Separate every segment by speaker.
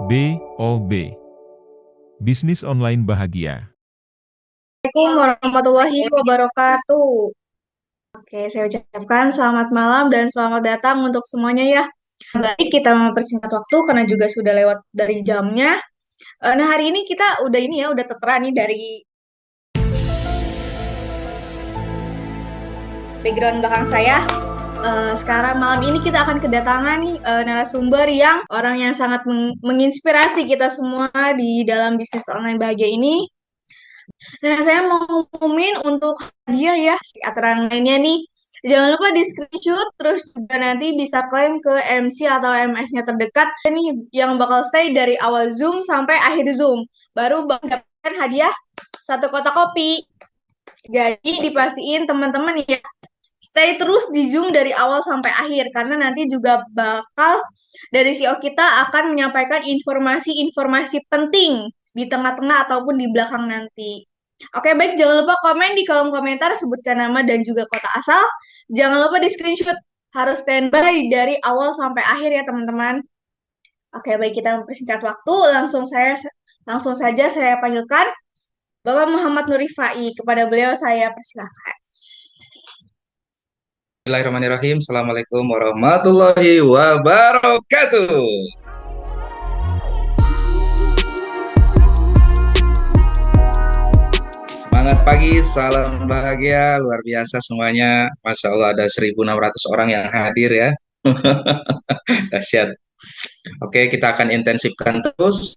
Speaker 1: BOB Bisnis Online Bahagia.
Speaker 2: Assalamualaikum warahmatullahi wabarakatuh. Oke, saya ucapkan selamat malam dan selamat datang untuk semuanya ya. Baik, kita mempersingkat waktu karena juga sudah lewat dari jamnya. Nah, hari ini kita udah tertera nih dari background belakang saya. Sekarang malam ini kita akan kedatangan nih narasumber yang orang yang sangat menginspirasi kita semua di dalam bisnis online bahagia ini. Nah, saya mau ngumumin untuk hadiah ya, si aturan lainnya nih. Jangan lupa di screenshot, terus juga nanti bisa klaim ke MC atau MS-nya terdekat. Ini yang bakal stay dari awal Zoom sampai akhir Zoom. Baru mendapatkan hadiah satu kotak kopi. Jadi dipastiin teman-teman ya, stay terus di Zoom dari awal sampai akhir. Karena nanti juga bakal dari CEO kita akan menyampaikan informasi-informasi penting di tengah-tengah ataupun di belakang nanti. Oke, baik. Jangan lupa komen di kolom komentar, sebutkan nama dan juga kota asal. Jangan lupa di screenshot. Harus standby dari awal sampai akhir ya, teman-teman. Oke, baik. Kita mempersingkat waktu. Langsung saja saya panggilkan Bapak Muhammad Nurifai. Kepada beliau saya persilakan.
Speaker 3: Bismillahirrahmanirrahim. Assalamualaikum warahmatullahi wabarakatuh. Semangat pagi, salam bahagia, luar biasa semuanya. Masya Allah ada 1.600 orang yang hadir ya. Dahsyat. Oke, kita akan intensifkan terus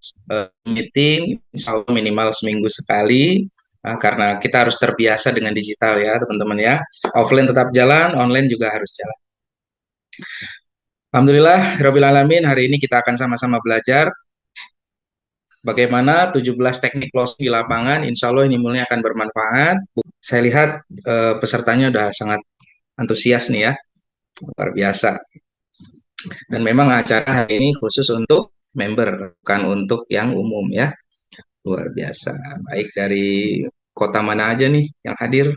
Speaker 3: meeting, insya Allah minimal seminggu sekali. Karena kita harus terbiasa dengan digital ya teman-teman ya. Offline tetap jalan, online juga harus jalan. Alhamdulillah, Rabbil Alamin, hari ini kita akan sama-sama belajar bagaimana 17 teknik closing di lapangan. Insya Allah ini mulai akan bermanfaat. Saya lihat pesertanya udah sangat antusias nih ya, luar biasa. Dan memang acara hari ini khusus untuk member, bukan untuk yang umum ya. Luar biasa. Baik dari kota mana aja nih yang hadir?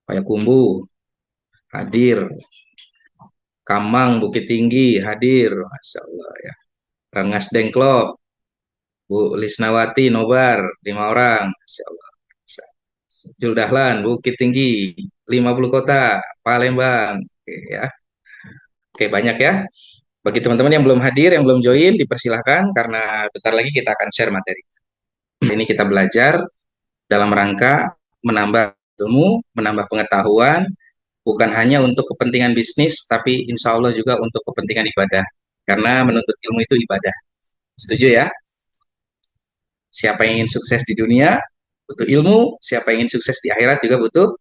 Speaker 3: Payakumbuh hadir, Kamang, Bukit Tinggi hadir, Masya Allah ya. Rengas Dengklok, Bu Lisnawati Nobar, 5 orang, Masya Allah. Jul Dahlan, Bukit Tinggi, 50 kota, Palembang, oke ya. Oke, banyak ya. Bagi teman-teman yang belum hadir, yang belum join, dipersilahkan karena bentar lagi kita akan share materi. Ini kita belajar dalam rangka menambah ilmu, menambah pengetahuan, bukan hanya untuk kepentingan bisnis, tapi insya Allah juga untuk kepentingan ibadah. Karena menuntut ilmu itu ibadah. Setuju ya? Siapa yang ingin sukses di dunia, butuh ilmu. Siapa yang ingin sukses di akhirat juga butuh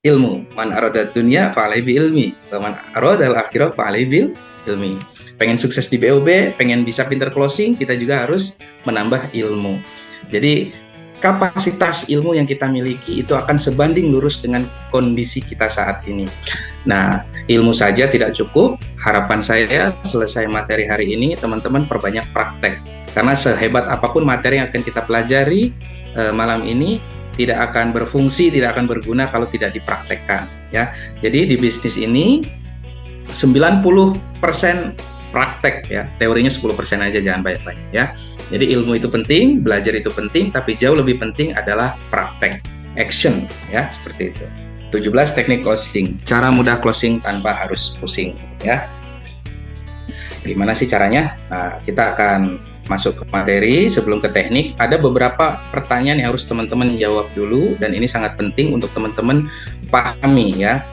Speaker 3: ilmu. Man arodat dunia fa'alai bi ilmi. Man arodal akhirah fa'alai bil ilmi. Pengen sukses di BOB, pengen bisa pinter closing, kita juga harus menambah ilmu. Jadi kapasitas ilmu yang kita miliki itu akan sebanding lurus dengan kondisi kita saat ini. Nah, ilmu saja tidak cukup. Harapan saya selesai materi hari ini, teman-teman perbanyak praktek. Karena sehebat apapun materi yang akan kita pelajari malam ini, tidak akan berfungsi, tidak akan berguna kalau tidak dipraktekkan. Ya. Jadi di bisnis ini 90% praktek ya, teorinya 10% aja, jangan banyak-banyak ya. Jadi ilmu itu penting, belajar itu penting, tapi jauh lebih penting adalah praktek, action ya, seperti itu. 17 teknik closing, cara mudah closing tanpa harus pusing ya. Gimana sih caranya? Nah, kita akan masuk ke materi. Sebelum ke teknik, ada beberapa pertanyaan yang harus teman-teman jawab dulu, dan ini sangat penting untuk teman-teman pahami ya.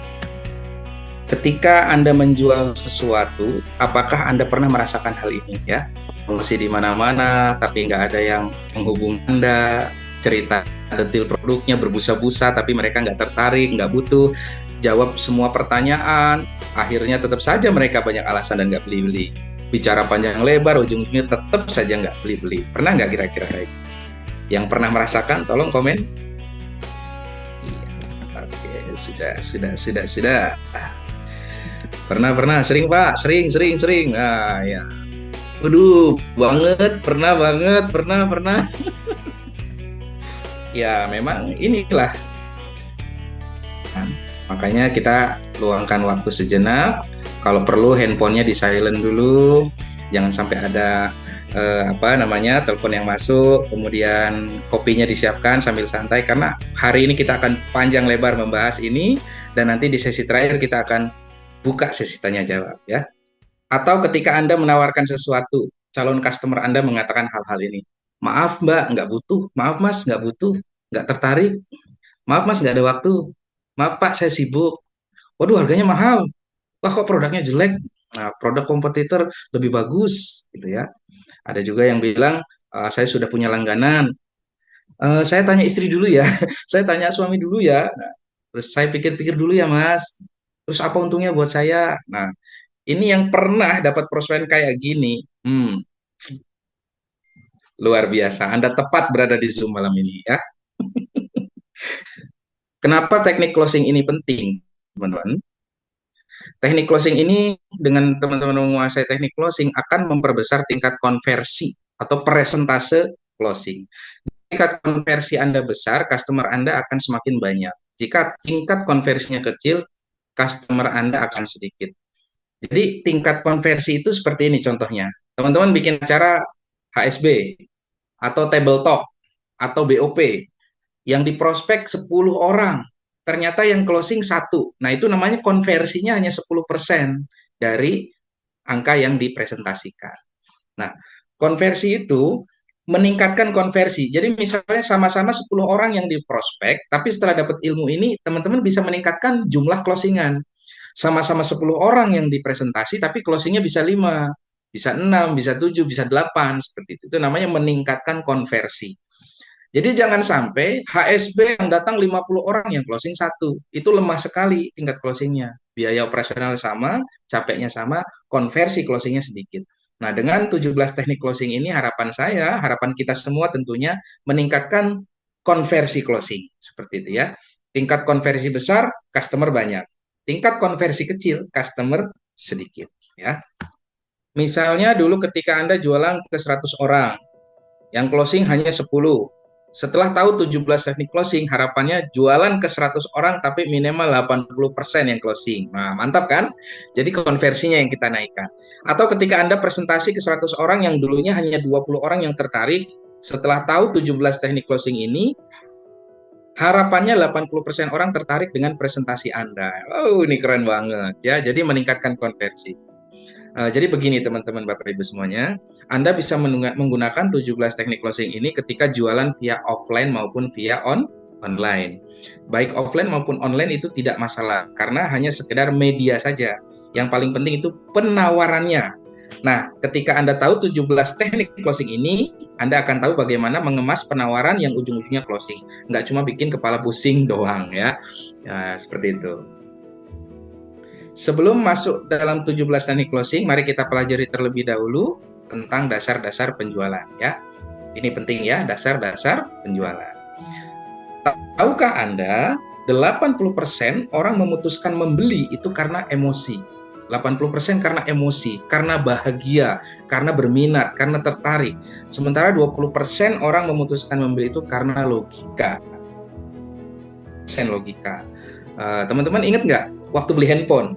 Speaker 3: Ketika Anda menjual sesuatu, apakah Anda pernah merasakan hal ini ya? Promosi di mana-mana, tapi nggak ada yang menghubungi Anda, cerita detail produknya berbusa-busa, tapi mereka nggak tertarik, nggak butuh, jawab semua pertanyaan, akhirnya tetap saja mereka banyak alasan dan nggak beli-beli. Bicara panjang lebar, ujung-ujungnya tetap saja nggak beli-beli. Pernah nggak kira-kira? Yang pernah merasakan, tolong komen. Iya, oke, sudah. Pernah, sering Pak, sering. Nah, ya. Waduh, pernah banget. Ya, memang inilah. Nah, makanya kita luangkan waktu sejenak. Kalau perlu handphonenya di silent dulu. Jangan sampai ada telepon yang masuk, kemudian kopinya disiapkan sambil santai karena hari ini kita akan panjang lebar membahas ini dan nanti di sesi terakhir kita akan buka sesi tanya jawab ya. Atau ketika Anda menawarkan sesuatu, calon customer Anda mengatakan hal-hal ini. Maaf Mbak, nggak butuh. Maaf Mas, nggak butuh. Nggak tertarik. Maaf Mas, nggak ada waktu. Maaf Pak, saya sibuk. Waduh, harganya mahal. Wah, kok produknya jelek? Nah, produk kompetitor lebih bagus, gitu ya. Ada juga yang bilang, saya sudah punya langganan. Saya tanya istri dulu ya. Saya tanya suami dulu ya. Nah, terus saya pikir-pikir dulu ya Mas. Terus apa untungnya buat saya? Nah, ini yang pernah dapat prospek kayak gini. Luar biasa. Anda tepat berada di Zoom malam ini ya. Kenapa teknik closing ini penting, teman-teman? Teknik closing ini dengan teman-teman menguasai teknik closing akan memperbesar tingkat konversi atau persentase closing. Tingkat konversi Anda besar, customer Anda akan semakin banyak. Jika tingkat konversinya kecil, customer Anda akan sedikit. Jadi tingkat konversi itu seperti ini contohnya. Teman-teman bikin acara HSB atau table talk atau BOP yang diprospek 10 orang, ternyata yang closing 1. Nah, itu namanya konversinya hanya 10% dari angka yang dipresentasikan. Nah, konversi itu meningkatkan konversi. Jadi misalnya sama-sama 10 orang yang diprospek, tapi setelah dapat ilmu ini, teman-teman bisa meningkatkan jumlah closingan. Sama-sama 10 orang yang dipresentasi, tapi closingnya bisa 5, bisa 6, bisa 7, bisa 8, seperti itu. Itu namanya meningkatkan konversi. Jadi jangan sampai HSB yang datang 50 orang yang closing 1. Itu lemah sekali tingkat closingnya. Biaya operasional sama, capeknya sama, konversi closingnya sedikit. Nah, dengan 17 teknik closing ini harapan saya, harapan kita semua tentunya meningkatkan konversi closing. Seperti itu ya. Tingkat konversi besar, customer banyak. Tingkat konversi kecil, customer sedikit. Ya. Misalnya dulu ketika Anda jualan ke 100 orang, yang closing hanya 10. Setelah tahu 17 teknik closing, harapannya jualan ke 100 orang tapi minimal 80% yang closing. Nah, mantap kan? Jadi konversinya yang kita naikkan. Atau ketika Anda presentasi ke 100 orang yang dulunya hanya 20 orang yang tertarik, setelah tahu 17 teknik closing ini, harapannya 80% orang tertarik dengan presentasi Anda. Oh, ini keren banget ya. Jadi meningkatkan konversi. Jadi begini teman-teman Bapak Ibu semuanya, Anda bisa menggunakan 17 teknik closing ini ketika jualan via offline maupun via online. Baik offline maupun online itu tidak masalah, karena hanya sekedar media saja. Yang paling penting itu penawarannya. Nah, ketika Anda tahu 17 teknik closing ini, Anda akan tahu bagaimana mengemas penawaran yang ujung-ujungnya closing. Nggak cuma bikin kepala pusing doang ya. Seperti itu. Sebelum masuk dalam 17 teknik closing, mari kita pelajari terlebih dahulu tentang dasar-dasar penjualan ya. Ini penting ya, dasar-dasar penjualan. Tahukah Anda, 80% orang memutuskan membeli itu karena emosi. 80% karena emosi, karena bahagia, karena berminat, karena tertarik. Sementara 20% orang memutuskan membeli itu karena logika. Logika. Teman-teman ingat nggak waktu beli handphone?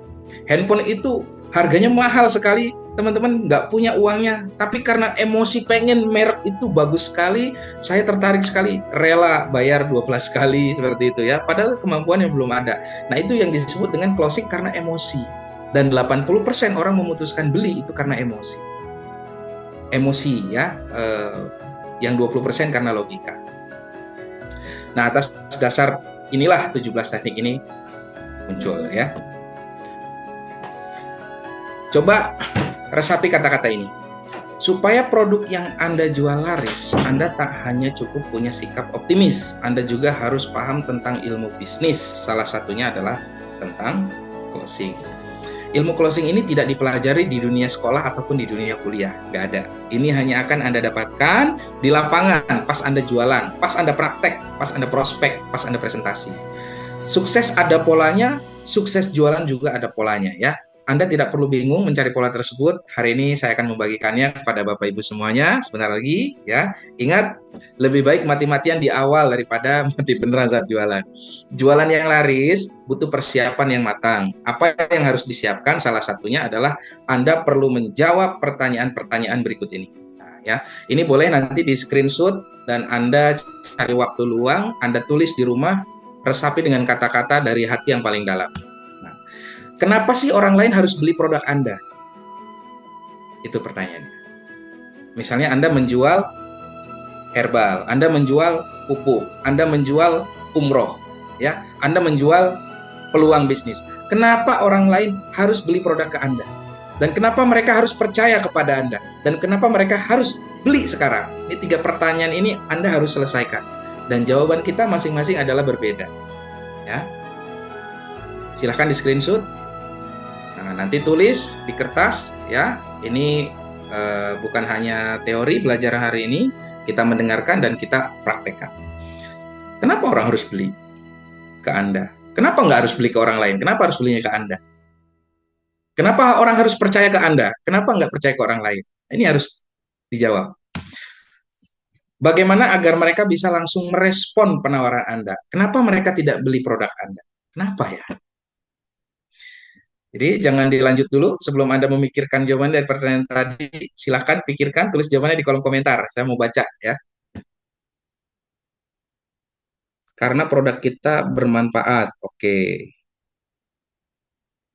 Speaker 3: Handphone itu harganya mahal sekali, teman-teman nggak punya uangnya, tapi karena emosi pengen merek itu bagus sekali, saya tertarik sekali, rela bayar 12 kali seperti itu ya, padahal kemampuannya belum ada. Nah, itu yang disebut dengan closing karena emosi. Dan 80% orang memutuskan beli itu karena emosi. Emosi ya, yang 20% karena logika. Nah, atas dasar inilah 17 teknik ini muncul ya. Coba resapi kata-kata ini. Supaya produk yang Anda jual laris, Anda tak hanya cukup punya sikap optimis, Anda juga harus paham tentang ilmu bisnis. Salah satunya adalah tentang closing. Ilmu closing ini tidak dipelajari di dunia sekolah ataupun di dunia kuliah. Nggak ada. Ini hanya akan Anda dapatkan di lapangan, pas Anda jualan, pas Anda praktek, pas Anda prospek, pas Anda presentasi. Sukses ada polanya, sukses jualan juga ada polanya ya. Anda tidak perlu bingung mencari pola tersebut. Hari ini saya akan membagikannya kepada Bapak Ibu semuanya sebentar lagi ya. Ingat, lebih baik mati-matian di awal daripada mati beneran saat jualan. Jualan yang laris butuh persiapan yang matang. Apa yang harus disiapkan? Salah satunya adalah Anda perlu menjawab pertanyaan-pertanyaan berikut ini. Nah, Ya, ini boleh nanti di screenshot dan Anda cari waktu luang, Anda tulis di rumah, resapi dengan kata-kata dari hati yang paling dalam. Nah, kenapa sih orang lain harus beli produk Anda? Itu pertanyaannya. Misalnya Anda menjual herbal, Anda menjual pupuk, Anda menjual umroh, ya, Anda menjual peluang bisnis. Kenapa orang lain harus beli produk ke Anda? Dan kenapa mereka harus percaya kepada Anda? Dan kenapa mereka harus beli sekarang? Ini 3 pertanyaan ini Anda harus selesaikan. Dan jawaban kita masing-masing adalah berbeda. Ya. Silahkan di screenshot. Nah, nanti tulis di kertas. Ya, ini bukan hanya teori belajar hari ini, kita mendengarkan dan kita praktekkan. Kenapa orang harus beli ke Anda? Kenapa nggak harus beli ke orang lain? Kenapa harus belinya ke Anda? Kenapa orang harus percaya ke Anda? Kenapa nggak percaya ke orang lain? Ini harus dijawab. Bagaimana agar mereka bisa langsung merespon penawaran Anda? Kenapa mereka tidak beli produk Anda? Kenapa ya? Jadi jangan dilanjut dulu sebelum Anda memikirkan jawaban dari pertanyaan tadi. Silahkan pikirkan, tulis jawabannya di kolom komentar. Saya mau baca ya. Karena produk kita bermanfaat. Oke.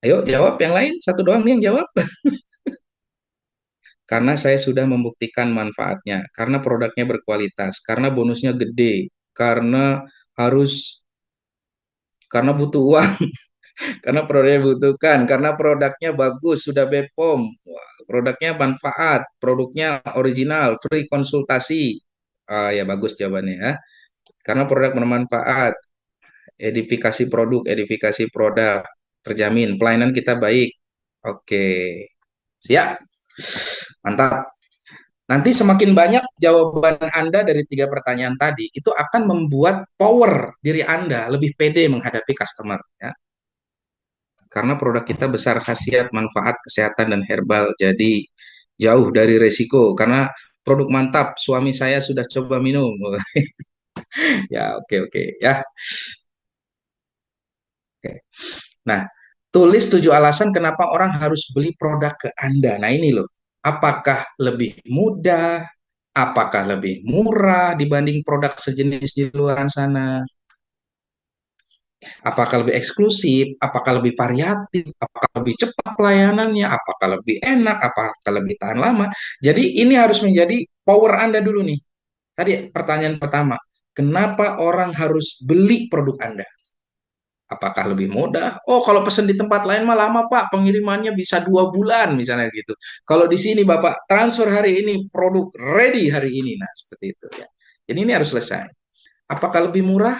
Speaker 3: Ayo jawab yang lain. Satu doang nih yang jawab. Karena saya sudah membuktikan manfaatnya, karena produknya berkualitas, karena bonusnya gede, harus karena butuh uang, karena produknya butuhkan, karena produknya bagus, sudah BPOM, produknya manfaat, produknya original, free konsultasi. Ya bagus jawabannya ya. Karena produk bermanfaat, edifikasi produk terjamin, pelayanan kita baik. Oke. Siap. Mantap. Nanti semakin banyak jawaban Anda dari 3 pertanyaan tadi, itu akan membuat power diri Anda lebih pede menghadapi customer. Ya. Karena produk kita besar khasiat, manfaat, kesehatan, dan herbal. Jadi jauh dari resiko. Karena produk mantap, suami saya sudah coba minum. Ya, oke. Ya. Oke. Nah, tulis 7 alasan kenapa orang harus beli produk ke Anda. Nah, ini loh. Apakah lebih mudah? Apakah lebih murah dibanding produk sejenis di luar sana? Apakah lebih eksklusif? Apakah lebih variatif? Apakah lebih cepat pelayanannya? Apakah lebih enak? Apakah lebih tahan lama? Jadi ini harus menjadi power Anda dulu nih. Tadi pertanyaan pertama, kenapa orang harus beli produk Anda? Apakah lebih mudah? Oh, kalau pesan di tempat lain mah lama, Pak. Pengirimannya bisa 2 bulan, misalnya gitu. Kalau di sini, Bapak, transfer hari ini, produk ready hari ini. Nah, seperti itu ya. Jadi ini harus selesai. Apakah lebih murah?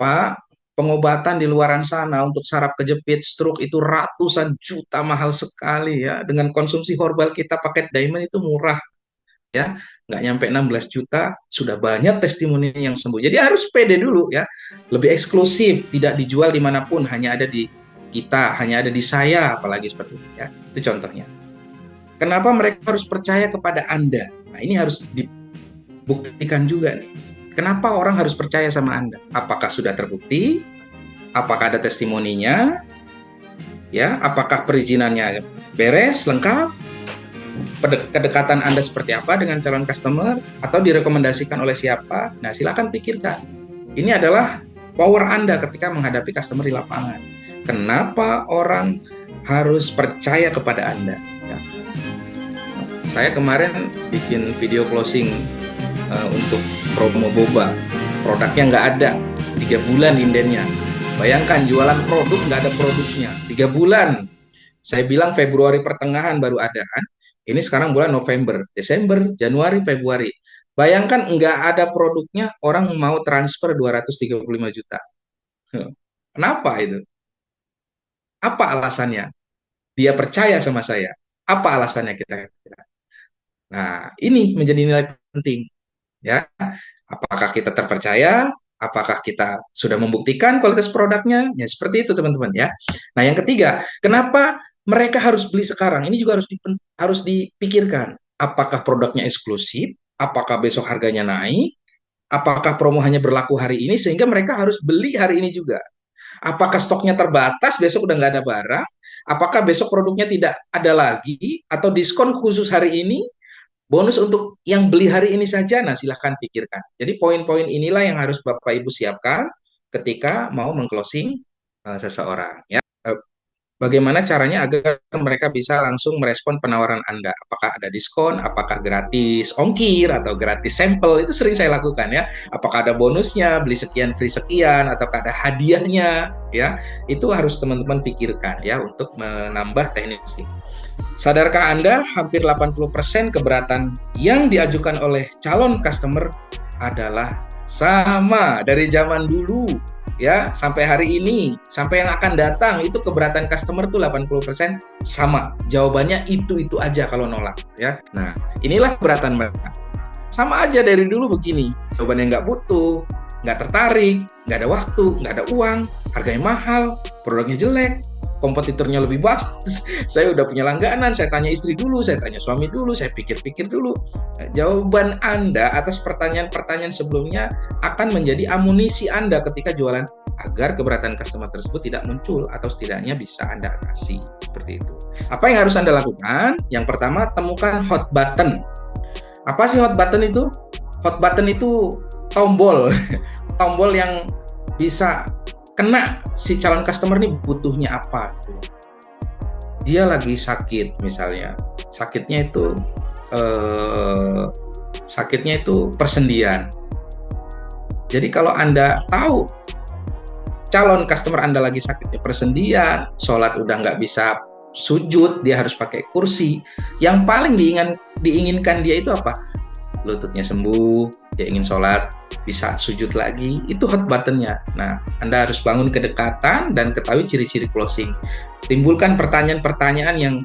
Speaker 3: Pak, pengobatan di luaran sana untuk saraf kejepit, stroke itu ratusan juta, mahal sekali ya. Dengan konsumsi herbal kita pakai diamond itu murah ya, nggak nyampe 16 juta, sudah banyak testimoni yang sembuh. Jadi harus pede dulu ya, lebih eksklusif, tidak dijual dimanapun, hanya ada di kita, hanya ada di saya, apalagi seperti itu ya. Itu contohnya. Kenapa mereka harus percaya kepada Anda? Nah, ini harus dibuktikan juga nih. Kenapa orang harus percaya sama Anda? Apakah sudah terbukti? Apakah ada testimoninya? Ya, apakah perizinannya beres, lengkap? Kedekatan Anda seperti apa dengan calon customer, atau direkomendasikan oleh siapa? Nah, silakan pikirkan. Ini adalah power Anda ketika menghadapi customer di lapangan. Kenapa orang harus percaya kepada Anda? Ya. Saya kemarin bikin video closing untuk promo boba. Produknya nggak ada, 3 bulan indennya. Bayangkan jualan produk nggak ada produknya, 3 bulan. Saya bilang Februari pertengahan baru ada kan. Ini sekarang bulan November, Desember, Januari, Februari. Bayangkan nggak ada produknya, orang mau transfer 235 juta. Kenapa itu? Apa alasannya? Dia percaya sama saya. Apa alasannya kira-kira? Nah, ini menjadi nilai penting. Ya, apakah kita terpercaya? Apakah kita sudah membuktikan kualitas produknya? Ya, seperti itu teman-teman ya. Nah, yang ketiga, kenapa mereka harus beli sekarang? Ini juga harus dipikirkan. Apakah produknya eksklusif? Apakah besok harganya naik? Apakah promo hanya berlaku hari ini sehingga mereka harus beli hari ini juga? Apakah stoknya terbatas, besok udah nggak ada barang? Apakah besok produknya tidak ada lagi? Atau diskon khusus hari ini? Bonus untuk yang beli hari ini saja, nah silahkan pikirkan. Jadi poin-poin inilah yang harus Bapak Ibu siapkan ketika mau mengclosing seseorang. Ya. Bagaimana caranya agar mereka bisa langsung merespon penawaran Anda? Apakah ada diskon, apakah gratis ongkir, atau gratis sampel? Itu sering saya lakukan ya. Apakah ada bonusnya, beli sekian free sekian, ataukah ada hadiahnya? Ya, itu harus teman-teman pikirkan ya untuk menambah teknik. Sadarkah Anda, hampir 80% keberatan yang diajukan oleh calon customer adalah sama dari zaman dulu ya sampai hari ini, sampai yang akan datang itu keberatan customer tuh 80% sama. Jawabannya itu aja kalau nolak ya. Nah, inilah keberatan mereka. Sama aja dari dulu begini. Jawabannya nggak butuh, nggak tertarik, nggak ada waktu, nggak ada uang, harganya mahal, produknya jelek, kompetitornya lebih bagus. Saya udah punya langganan, saya tanya istri dulu, saya tanya suami dulu, saya pikir-pikir dulu. Nah, jawaban Anda atas pertanyaan-pertanyaan sebelumnya akan menjadi amunisi Anda ketika jualan agar keberatan customer tersebut tidak muncul atau setidaknya bisa Anda atasi. Seperti itu. Apa yang harus Anda lakukan? Yang pertama, temukan hot button. Apa sih hot button itu? Hot button itu tombol. Tombol yang bisa kena si calon customer ini butuhnya apa gitu. Dia lagi sakit misalnya, sakitnya itu persendian. Jadi kalau Anda tahu calon customer Anda lagi sakitnya persendian, sholat udah nggak bisa sujud, dia harus pakai kursi, yang paling diinginkan dia itu apa? Lututnya sembuh, dia ingin sholat, bisa sujud lagi, itu hot buttonnya. Nah, Anda harus bangun kedekatan dan ketahui ciri-ciri closing. Timbulkan pertanyaan-pertanyaan yang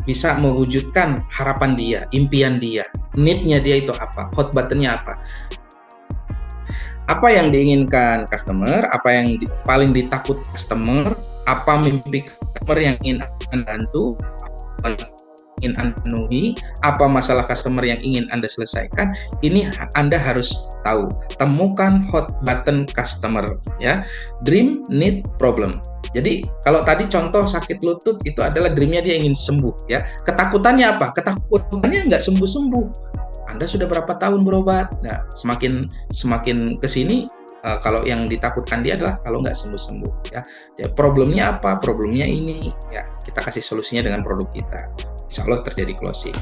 Speaker 3: bisa mewujudkan harapan dia, impian dia, need-nya dia itu apa, hot buttonnya apa. Apa yang diinginkan customer, apa yang paling ditakut customer, apa mimpi customer yang ingin Anda bantu, ingin Anda penuhi, apa masalah customer yang ingin Anda selesaikan, ini Anda harus tahu. Temukan hot button customer ya. Dream, need, problem. Jadi kalau tadi contoh sakit lutut itu adalah dreamnya dia ingin sembuh ya. Ketakutannya apa? Ketakutannya nggak sembuh-sembuh. Anda sudah berapa tahun berobat? Nah, semakin kesini kalau yang ditakutkan dia adalah kalau nggak sembuh-sembuh ya. Problemnya apa? Problemnya ini ya. Kita kasih solusinya dengan produk kita. Insya Allah terjadi closing.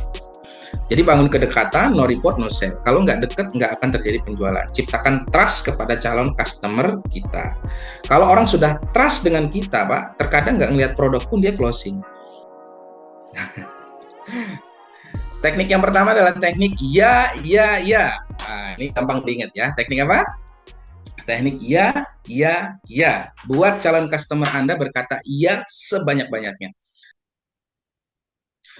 Speaker 3: Jadi bangun kedekatan, no report, no sale. Kalau nggak deket, nggak akan terjadi penjualan. Ciptakan trust kepada calon customer kita. Kalau orang sudah trust dengan kita, Pak, terkadang nggak ngelihat produk pun dia closing. Teknik yang pertama adalah teknik iya. Nah, ini gampang diingat ya. Teknik apa? Teknik iya. Buat calon customer Anda berkata iya sebanyak-banyaknya.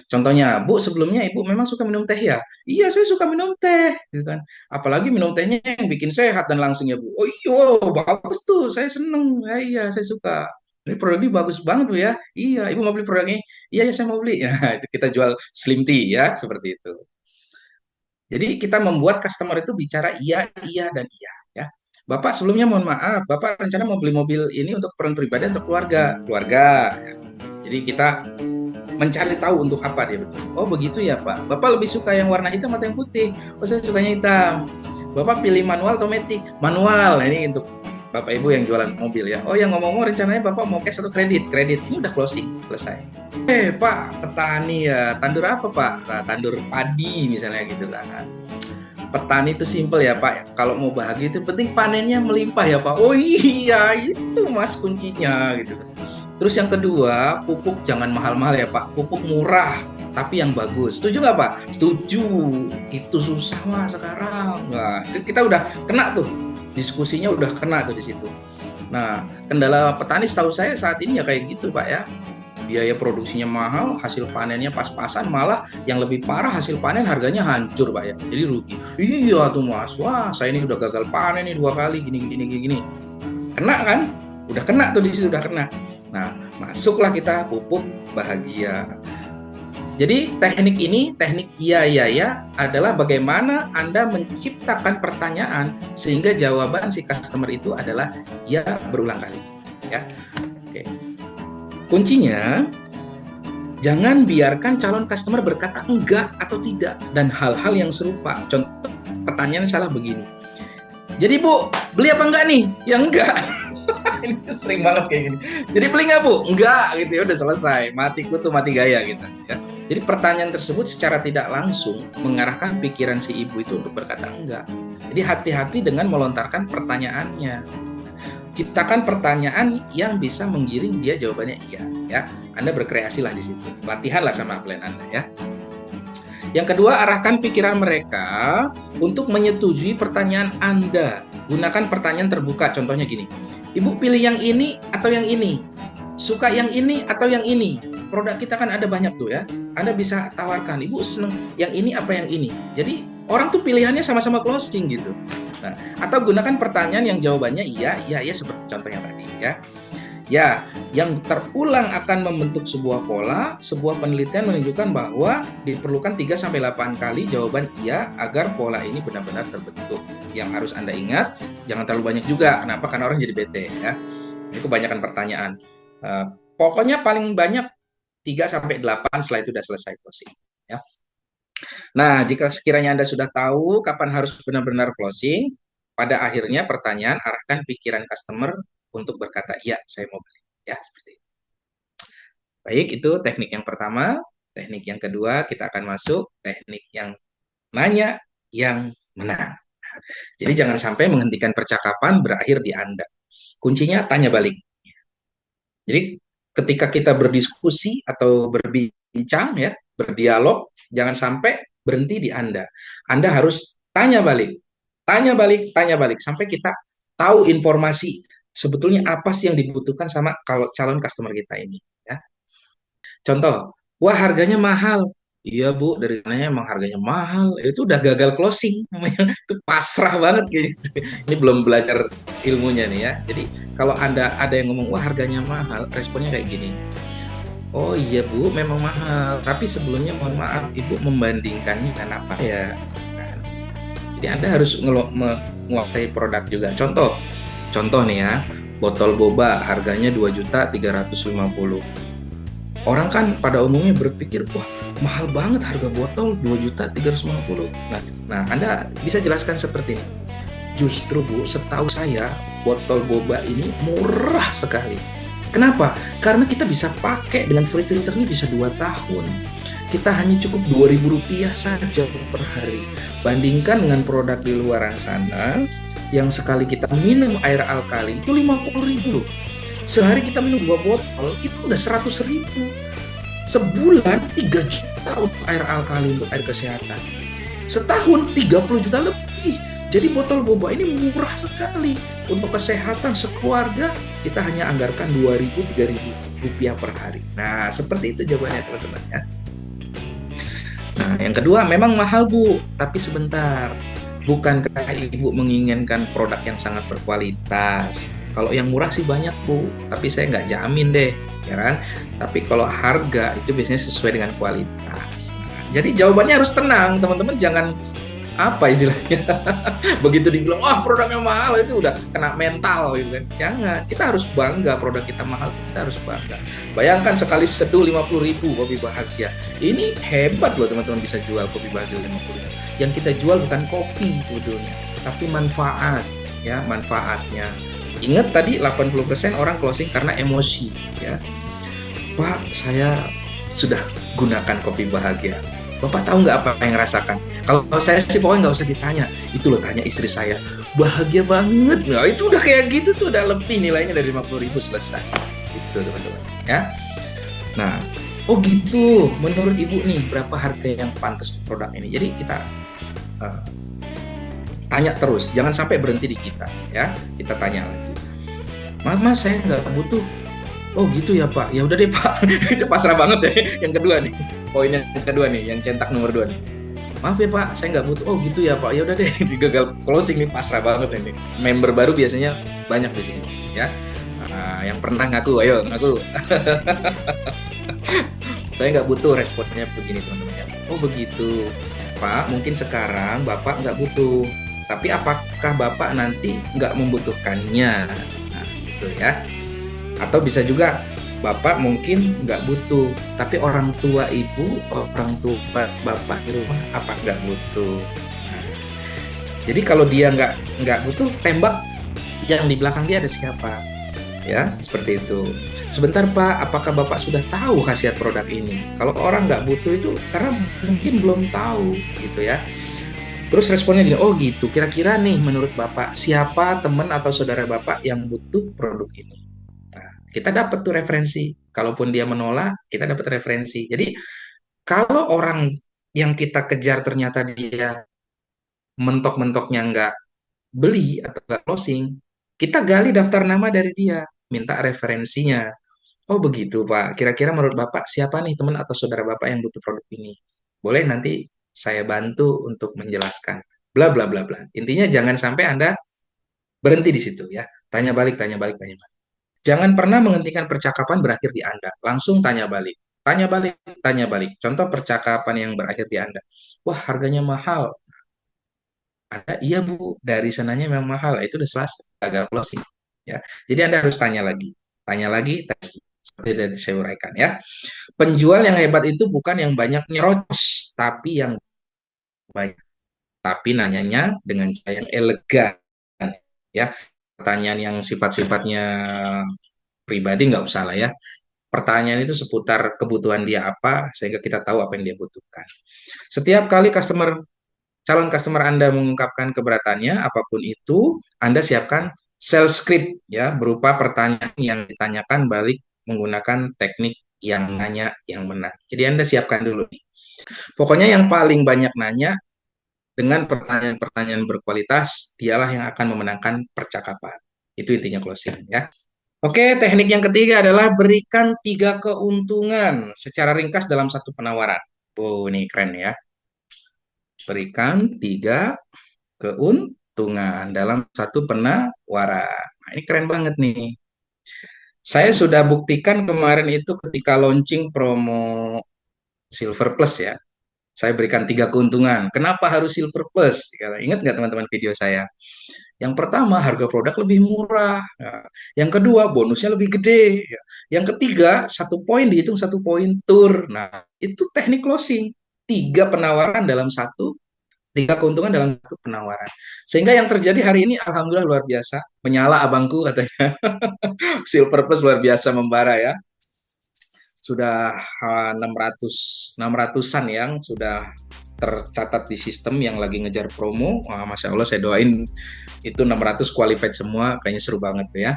Speaker 3: Contohnya, Bu, sebelumnya Ibu memang suka minum teh ya? Iya, saya suka minum teh, gitu kan. Apalagi minum tehnya yang bikin sehat dan langsing ya, Bu. Oh iya, bagus tuh, saya seneng. Ya, iya, saya suka. Ini produk ini bagus banget Bu ya. Iya, Ibu mau beli produk ini? Iya, ya saya mau beli. Ya, itu kita jual slim tea ya, seperti itu. Jadi kita membuat customer itu bicara iya dan iya ya. Bapak sebelumnya mohon maaf, Bapak rencana mau beli mobil ini untuk keperluan pribadi atau keluarga? Keluarga. Ya. Jadi kita mencari tahu untuk apa dia. Oh begitu ya Pak. Bapak lebih suka yang warna hitam atau yang putih? Oh saya sukanya hitam. Bapak pilih manual atau matic? Manual. Nah, ini untuk Bapak Ibu yang jualan mobil ya. Oh yang ngomong-ngomong rencananya Bapak mau cash atau kredit? Kredit. Ini udah closing, selesai. Pak, petani ya. Tandur apa Pak? Nah, tandur padi misalnya gitu kan. Petani itu simple ya Pak. Kalau mau bahagia itu penting panennya melimpah ya Pak. Oh iya, itu Mas kuncinya gitu. Terus yang kedua, pupuk jangan mahal-mahal ya Pak. Pupuk murah, tapi yang bagus. Setuju nggak Pak? Setuju. Itu susah Mas sekarang. Nah, kita udah kena tuh. Diskusinya udah kena tuh di situ. Nah, kendala petani setahu saya saat ini ya kayak gitu Pak ya. Biaya produksinya mahal, hasil panennya pas-pasan, malah yang lebih parah hasil panen harganya hancur Pak ya. Jadi rugi. Iya tuh Mas. Wah, saya ini udah gagal panen nih 2 kali gini. Kena kan? Udah kena tuh di situ, udah kena. Nah, masuklah kita pupuk bahagia. Jadi teknik ini, teknik iya adalah bagaimana Anda menciptakan pertanyaan sehingga jawaban si customer itu adalah ya berulang kali. Ya, oke. Kuncinya Jangan biarkan calon customer berkata enggak atau tidak dan hal-hal yang serupa. Contoh pertanyaan salah begini. Jadi Bu, beli apa enggak nih? Ya enggak. Ini sering banget kayak gini. Jadi beli nggak Bu? Enggak gitu ya, udah selesai. Mati kutu mati gaya gitu ya. Jadi pertanyaan tersebut secara tidak langsung mengarahkan pikiran si ibu itu untuk berkata enggak. Jadi hati-hati dengan melontarkan pertanyaannya. Ciptakan pertanyaan yang bisa menggiring dia jawabannya iya ya. Anda berkreasilah di situ. Latihanlah sama klien Anda ya. Yang kedua, arahkan pikiran mereka untuk menyetujui pertanyaan Anda. Gunakan pertanyaan terbuka. Contohnya gini. Ibu pilih yang ini atau yang ini? Suka yang ini atau yang ini? Produk kita kan ada banyak tuh ya. Anda bisa tawarkan, Ibu seneng yang ini apa yang ini? Jadi orang tuh pilihannya sama-sama closing gitu. Nah, atau gunakan pertanyaan yang jawabannya iya seperti contoh yang tadi ya. Ya, yang terulang akan membentuk sebuah pola. Sebuah penelitian menunjukkan bahwa diperlukan 3-8 kali jawaban iya agar pola ini benar-benar terbentuk. Yang harus Anda ingat, jangan terlalu banyak juga. Kenapa? Karena orang jadi bete ya. Ini kebanyakan pertanyaan. Pokoknya paling banyak 3-8, setelah itu sudah selesai closing ya. Nah, jika sekiranya Anda sudah tahu kapan harus benar-benar closing, pada akhirnya pertanyaan arahkan pikiran customer untuk berkata, iya, saya mau beli. Ya, seperti itu. Baik, itu teknik yang pertama. Teknik yang kedua, kita akan masuk teknik yang nanya yang menang. Jadi jangan sampai menghentikan percakapan berakhir di Anda. Kuncinya tanya balik. Jadi ketika kita berdiskusi atau berbincang ya, berdialog, jangan sampai berhenti di Anda. Anda harus tanya balik. Tanya balik, tanya balik sampai kita tahu informasi sebetulnya apa sih yang dibutuhkan sama kalau calon customer kita ini ya. Contoh, wah harganya mahal. Iya Bu, dari mananya emang harganya mahal. Itu udah gagal closing namanya. Itu pasrah banget gitu. Ini belum belajar ilmunya nih ya. Jadi kalau Anda ada yang ngomong wah harganya mahal, responnya kayak gini. Oh iya Bu, memang mahal. Tapi sebelumnya mohon maaf, Ibu membandingkannya dengan apa ya? Nah, jadi Anda harus menguasai produk juga. Contoh nih ya, botol boba harganya 2.350.000. Orang kan pada umumnya berpikir, wah mahal banget harga botol 2.350.000. Nah, Anda bisa jelaskan seperti ini. Justru Bu, setahu saya botol boba ini murah sekali. Kenapa? Karena kita bisa pakai dengan free filter ini bisa 2 tahun. Kita hanya cukup Rp2.000 saja per hari. Bandingkan dengan produk di luaran sana, yang sekali kita minum air alkali itu 50.000 loh. Sehari kita minum 2 botol itu udah 100.000. Sebulan 3 juta untuk air alkali untuk air kesehatan. Setahun 30 juta lebih. Jadi botol boba ini murah sekali. Untuk kesehatan sekeluarga kita hanya anggarkan 2.000-3.000 rupiah per hari. Nah seperti itu jawabannya teman-teman ya. Nah yang kedua memang mahal Bu, tapi sebentar. Bukankah Ibu menginginkan produk yang sangat berkualitas? Kalau yang murah sih banyak Bu, tapi saya nggak jamin deh, ya kan? Tapi kalau harga itu biasanya sesuai dengan kualitas. Jadi jawabannya harus tenang, teman-teman. Jangan apa istilahnya, begitu dibilang, wah produknya mahal itu udah kena mental gitu kan. Jangan, kita harus bangga produk kita mahal, kita harus bangga. Bayangkan sekali seduh 50.000 kopi bahagia. Ini hebat loh teman-teman bisa jual kopi bahagia 50.000. Yang kita jual bukan kopi sebetulnya, tapi manfaat ya, manfaatnya. Ingat tadi 80% orang closing karena emosi ya. Pak, saya sudah gunakan kopi bahagia. Bapak tahu nggak apa yang rasakan? Kalau saya sih pokoknya nggak usah ditanya. Itu loh tanya istri saya. Bahagia banget. Nah itu udah kayak gitu tuh udah lebih nilainya dari 50.000 selesai. Itu teman-teman ya. Nah, oh gitu. Menurut Ibu nih berapa harga yang pantas produk ini? Jadi kita tanya terus. Jangan sampai berhenti di kita ya. Kita tanya lagi. Mas saya nggak butuh. Oh gitu ya Pak. Ya udah deh Pak. Itu pasrah banget ya. Yang kedua nih. Poin yang kedua nih, yang cetak nomor 2 nih. Maaf ya Pak, saya nggak butuh. Oh gitu ya Pak. Ya udah deh, gagal closing nih, pasrah banget ini. Member baru biasanya banyak di sini, ya. Nah, yang pernah ngaku, ayo ngaku. Saya nggak butuh, responnya begini teman-teman. Oh begitu, Pak. Mungkin sekarang Bapak nggak butuh, tapi apakah Bapak nanti nggak membutuhkannya? Nah, gitu ya. Atau bisa juga Bapak mungkin nggak butuh, tapi orang tua ibu, orang tua bapak di rumah apa nggak butuh. Nah, jadi kalau dia nggak butuh, tembak yang di belakang dia ada siapa, ya seperti itu. Sebentar Pak, apakah Bapak sudah tahu khasiat produk ini? Kalau orang nggak butuh itu karena mungkin belum tahu, gitu ya. Terus responnya gini, oh gitu, kira-kira nih menurut Bapak, siapa teman atau saudara Bapak yang butuh produk ini? Nah, kita dapat tuh referensi. Kalaupun dia menolak, kita dapat referensi. Jadi, kalau orang yang kita kejar ternyata dia mentok-mentoknya nggak beli atau nggak closing, kita gali daftar nama dari dia, minta referensinya. Oh begitu Pak, kira-kira menurut Bapak siapa nih teman atau saudara Bapak yang butuh produk ini? Boleh nanti saya bantu untuk menjelaskan. Bla bla bla bla. Intinya jangan sampai Anda berhenti di situ ya. Tanya balik, tanya balik, tanya balik. Jangan pernah menghentikan percakapan berakhir di Anda. Langsung tanya balik. Tanya balik, tanya balik. Contoh percakapan yang berakhir di Anda. Wah, harganya mahal. Anda, iya Bu, dari sananya memang mahal. Itu udah selesai, gagal closing. Ya. Jadi Anda harus tanya lagi. Tanya lagi, tanya lagi. Seperti yang saya uraikan ya. Penjual yang hebat itu bukan yang banyak nyerocos, tapi yang banyak. Tapi nanyanya dengan cara yang elegan. Ya, pertanyaan yang sifat-sifatnya pribadi nggak usah lah ya. Pertanyaan itu seputar kebutuhan dia apa, sehingga kita tahu apa yang dia butuhkan. Setiap kali calon customer Anda mengungkapkan keberatannya, apapun itu, Anda siapkan sales script ya, berupa pertanyaan yang ditanyakan balik menggunakan teknik yang nanya yang menang. Jadi Anda siapkan dulu nih. Pokoknya yang paling banyak nanya dengan pertanyaan-pertanyaan berkualitas, dialah yang akan memenangkan percakapan. Itu intinya closing ya. Oke, teknik yang ketiga adalah berikan 3 keuntungan secara ringkas dalam satu penawaran. Oh, ini keren ya. Berikan 3 keuntungan dalam satu penawaran. Nah, ini keren banget nih. Saya sudah buktikan kemarin itu ketika launching promo Silver Plus ya. Saya berikan 3 keuntungan. Kenapa harus Silver Plus? Ingat nggak teman-teman video saya? Yang pertama, harga produk lebih murah. Nah, yang kedua, bonusnya lebih gede. Ya. Yang ketiga, 1 poin dihitung 1 poin tur. Nah, itu teknik closing. 3 penawaran dalam satu, 3 keuntungan dalam satu penawaran. Sehingga yang terjadi hari ini, alhamdulillah luar biasa. Menyala abangku katanya. Silver Plus luar biasa membara ya. Sudah 600-an yang sudah tercatat di sistem yang lagi ngejar promo. Wah, Masya Allah, saya doain itu 600 qualified semua, kayaknya seru banget ya.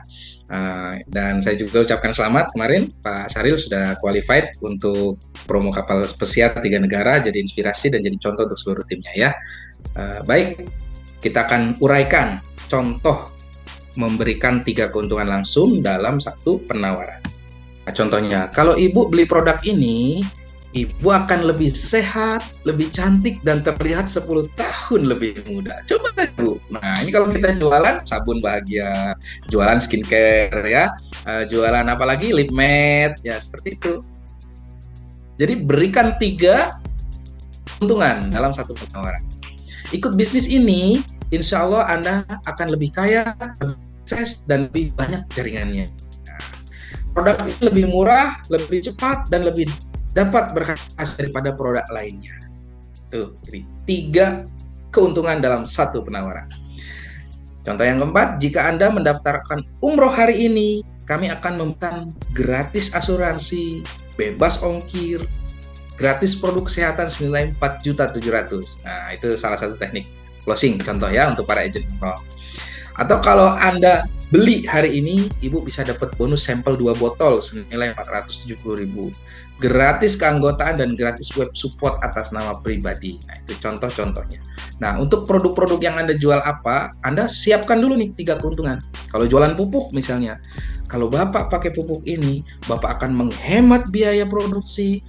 Speaker 3: Dan saya juga ucapkan selamat kemarin Pak Syaril sudah qualified untuk promo kapal pesiar 3 negara, jadi inspirasi dan jadi contoh untuk seluruh timnya ya. Baik, kita akan uraikan contoh memberikan 3 keuntungan langsung dalam satu penawaran. Nah, contohnya, kalau Ibu beli produk ini, Ibu akan lebih sehat, lebih cantik, dan terlihat 10 tahun lebih muda. Coba saja, Bu. Nah, ini kalau kita jualan sabun bahagia, jualan skincare, ya, jualan apa lagi, lip matte, ya, seperti itu. Jadi, berikan 3 keuntungan dalam satu penawaran. Ikut bisnis ini, insya Allah Anda akan lebih kaya, lebih sukses, dan lebih banyak jaringannya. Produk ini lebih murah, lebih cepat, dan lebih dapat berkhasiat daripada produk lainnya. Tuh, jadi 3 keuntungan dalam satu penawaran. Contoh yang keempat, jika Anda mendaftarkan umroh hari ini, kami akan memberikan gratis asuransi, bebas ongkir, gratis produk kesehatan senilai 4.700.000. Nah, itu salah satu teknik closing, contoh ya untuk para agent umroh. Atau kalau Anda beli hari ini, Ibu bisa dapat bonus sampel 2 botol senilai 470.000. Gratis keanggotaan dan gratis web support atas nama pribadi. Nah, itu contoh-contohnya. Nah, untuk produk-produk yang Anda jual apa, Anda siapkan dulu nih 3 keuntungan. Kalau jualan pupuk misalnya, kalau Bapak pakai pupuk ini, Bapak akan menghemat biaya produksi,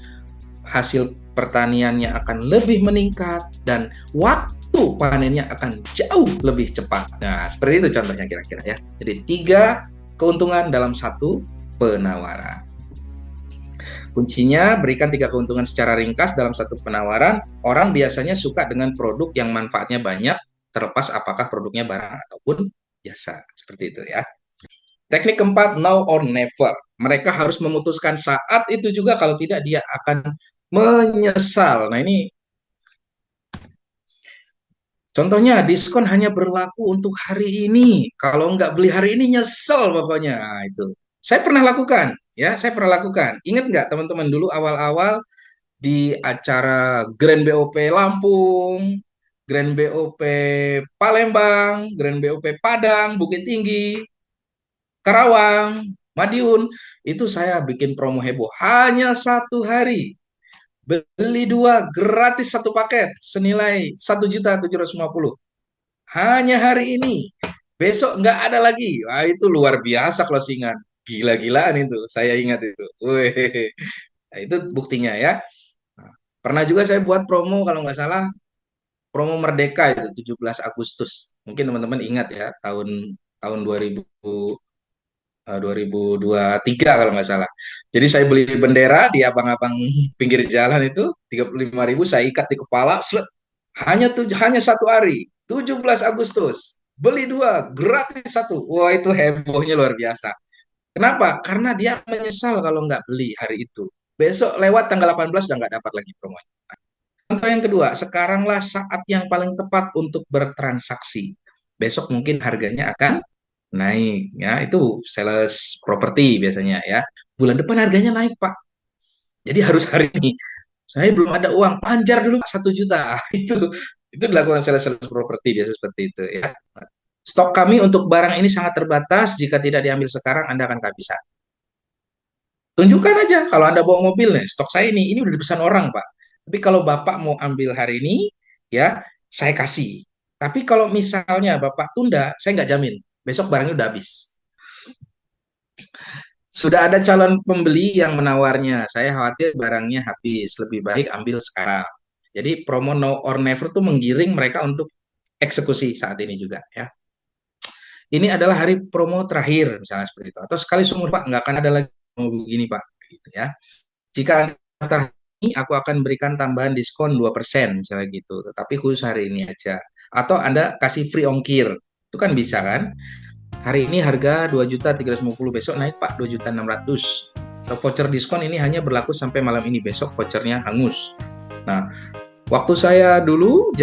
Speaker 3: hasil pertaniannya akan lebih meningkat, dan waktu panennya akan jauh lebih cepat. Nah, seperti itu contohnya kira-kira ya. Jadi 3 keuntungan dalam satu penawaran. Kuncinya berikan 3 keuntungan secara ringkas dalam satu penawaran. Orang biasanya suka dengan produk yang manfaatnya banyak, terlepas apakah produknya barang ataupun jasa. Seperti itu ya. Teknik keempat, now or never. Mereka harus memutuskan saat itu juga, kalau tidak dia akan menyesal. Nah ini contohnya, diskon hanya berlaku untuk hari ini. Kalau nggak beli hari ini nyesel pokoknya. Nah, itu. Saya pernah lakukan, ya, saya pernah lakukan. Ingat nggak teman-teman dulu awal-awal di acara Grand BOP Lampung, Grand BOP Palembang, Grand BOP Padang, Bukit Tinggi, Karawang, Madiun, itu saya bikin promo heboh hanya 1 hari. Beli 2 gratis 1 paket senilai 1.750.000. Hanya hari ini. Besok nggak ada lagi. Wah, itu luar biasa closingan. Gila-gilaan itu. Saya ingat itu. Wih. Nah, itu buktinya ya. Nah, pernah juga saya buat promo kalau nggak salah, promo Merdeka itu 17 Agustus. Mungkin teman-teman ingat ya, tahun tahun 2023 kalau nggak salah. Jadi saya beli bendera di abang-abang pinggir jalan itu 35.000, saya ikat di kepala, hanya 1 hari, 17 Agustus, beli 2 gratis 1. Wah itu hebohnya luar biasa. Kenapa? Karena dia menyesal kalau nggak beli hari itu. Besok lewat tanggal 18 udah nggak dapat lagi promonya. Contoh yang kedua, sekaranglah saat yang paling tepat untuk bertransaksi. Besok mungkin harganya akan naik, ya itu sales properti biasanya ya. Bulan depan harganya naik Pak, jadi harus hari ini. Saya belum ada uang, panjar dulu 1 juta. Itu dilakukan sales properti biasa seperti itu ya. Stok kami untuk barang ini sangat terbatas, jika tidak diambil sekarang Anda akan kehabisan. Tunjukkan aja kalau Anda bawa mobil nih, stok saya ini udah dipesan orang Pak. Tapi kalau Bapak mau ambil hari ini, ya saya kasih. Tapi kalau misalnya Bapak tunda, saya nggak jamin. Besok barangnya udah habis. Sudah ada calon pembeli yang menawarnya. Saya khawatir barangnya habis. Lebih baik ambil sekarang. Jadi promo now or never tuh menggiring mereka untuk eksekusi saat ini juga ya. Ini adalah hari promo terakhir misalnya seperti itu. Atau sekali seumur Pak, nggak akan ada lagi promo begini Pak. Gitu ya. Jika daftar ini, aku akan berikan tambahan diskon 2% misalnya gitu. Tetapi khusus hari ini aja. Atau Anda kasih free ongkir. Itu kan bisa kan? Hari ini harga 2.350.000, besok naik Pak 2.600.000. So, voucher diskon ini hanya berlaku sampai malam ini, besok vouchernya hangus. Nah, waktu saya dulu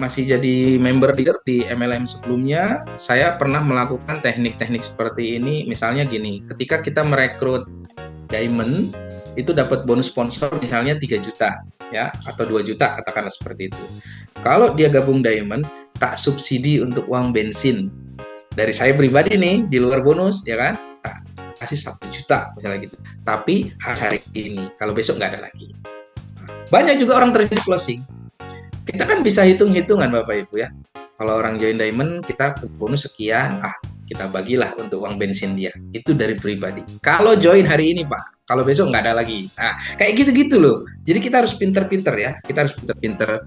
Speaker 3: masih jadi member leader di MLM sebelumnya, saya pernah melakukan teknik-teknik seperti ini. Misalnya gini, ketika kita merekrut diamond, itu dapat bonus sponsor misalnya 3 juta ya, atau 2 juta katakanlah seperti itu. Kalau dia gabung diamond, tak subsidi untuk uang bensin. Dari saya pribadi nih, di luar bonus ya kan, tak kasih 1 juta misalnya gitu. Tapi hari ini, kalau besok nggak ada lagi. Banyak juga orang terjadi closing. Kita kan bisa hitung-hitungan Bapak Ibu ya. Kalau orang join diamond, kita bonus sekian, kita bagilah untuk uang bensin dia. Itu dari pribadi. Kalau join hari ini Pak, kalau besok nggak ada lagi. Nah, kayak gitu-gitu loh. Jadi kita harus pinter-pinter ya. Kita harus pinter-pinter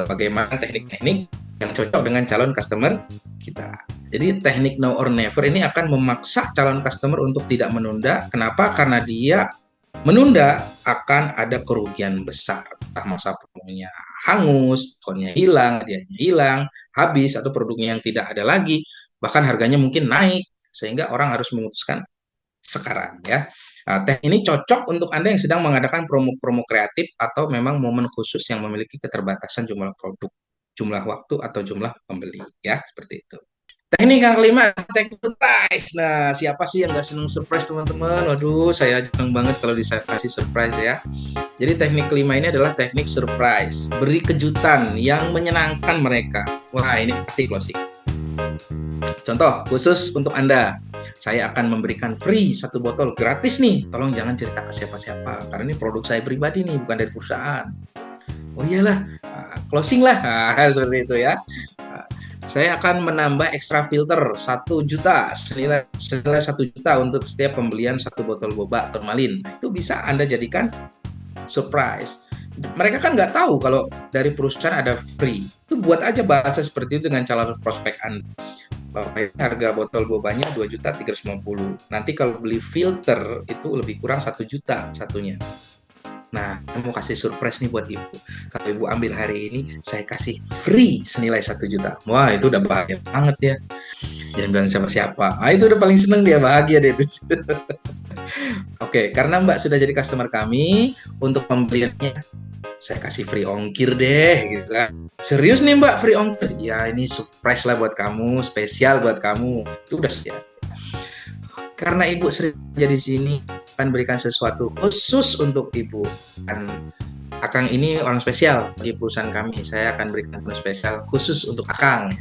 Speaker 3: bagaimana teknik-teknik yang cocok dengan calon customer kita. Jadi teknik now or never ini akan memaksa calon customer untuk tidak menunda. Kenapa? Karena dia menunda akan ada kerugian besar. Entah masa promonya hangus, diskonnya hilang, hadiahnya hilang, habis, atau produknya yang tidak ada lagi, bahkan harganya mungkin naik, sehingga orang harus memutuskan sekarang ya. Nah, ini cocok untuk Anda yang sedang mengadakan promo-promo kreatif atau memang momen khusus yang memiliki keterbatasan jumlah produk, jumlah waktu, atau jumlah pembeli ya, seperti itu. Teknik yang kelima, teknik surprise. Nah, siapa sih yang nggak seneng surprise teman-teman? Waduh, saya seneng banget kalau dikasih surprise ya. Jadi teknik kelima ini adalah teknik surprise. Beri kejutan yang menyenangkan mereka. Wah, ini pasti closing. Contoh khusus untuk Anda, saya akan memberikan free 1 botol gratis nih. Tolong jangan cerita ke siapa-siapa, karena ini produk saya pribadi nih, bukan dari perusahaan. Oh iyalah, closing lah, seperti itu ya. Saya akan menambah extra filter 1 juta, senilai 1 juta untuk setiap pembelian 1 botol boba turmalin. Nah, itu bisa Anda jadikan surprise. Mereka kan nggak tahu kalau dari perusahaan ada free. Itu buat aja bahasa seperti itu dengan calon prospek Anda. Harga botol bobanya 2.350.000. Nanti kalau beli filter itu lebih kurang 1 juta satunya. Nah, saya mau kasih surprise nih buat Ibu. Kalau Ibu ambil hari ini, saya kasih free senilai 1 juta. Wah, itu udah bahagia banget ya. Jangan bilang siapa-siapa. Itu udah paling seneng dia, bahagia deh. Oke, karena Mbak sudah jadi customer kami, untuk pembeliannya saya kasih free ongkir deh, gitu kan. Serius nih Mbak, free ongkir? Ya ini surprise lah buat kamu, spesial buat kamu. Itu udah siap. Karena Ibu sering jadi sini, akan berikan sesuatu khusus untuk Ibu. Dan Akang ini orang spesial di perusahaan kami. Saya akan berikan spesial khusus untuk Akang.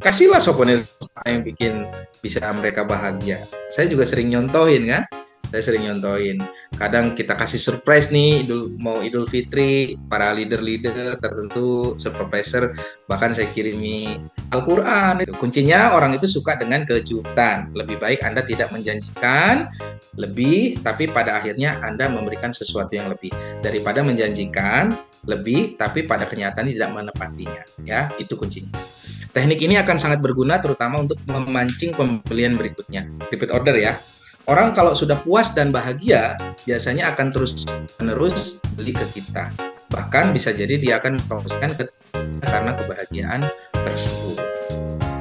Speaker 3: Kasihlah souvenir yang bikin bisa mereka bahagia. Saya juga sering nyontohin kan. Saya sering nyontohin. Kadang kita kasih surprise nih, mau Idul Fitri, para leader-leader tertentu, supervisor, bahkan saya kirimi Al-Quran. Kuncinya orang itu suka dengan kejutan. Lebih baik Anda tidak menjanjikan lebih, tapi pada akhirnya Anda memberikan sesuatu yang lebih. Daripada menjanjikan lebih, tapi pada kenyataan tidak menepatinya. Ya, itu kuncinya. Teknik ini akan sangat berguna terutama untuk memancing pembelian berikutnya. Repeat order ya. Orang kalau sudah puas dan bahagia, biasanya akan terus-menerus beli ke kita. Bahkan bisa jadi dia akan mempromosikan ke kita karena kebahagiaan tersebut.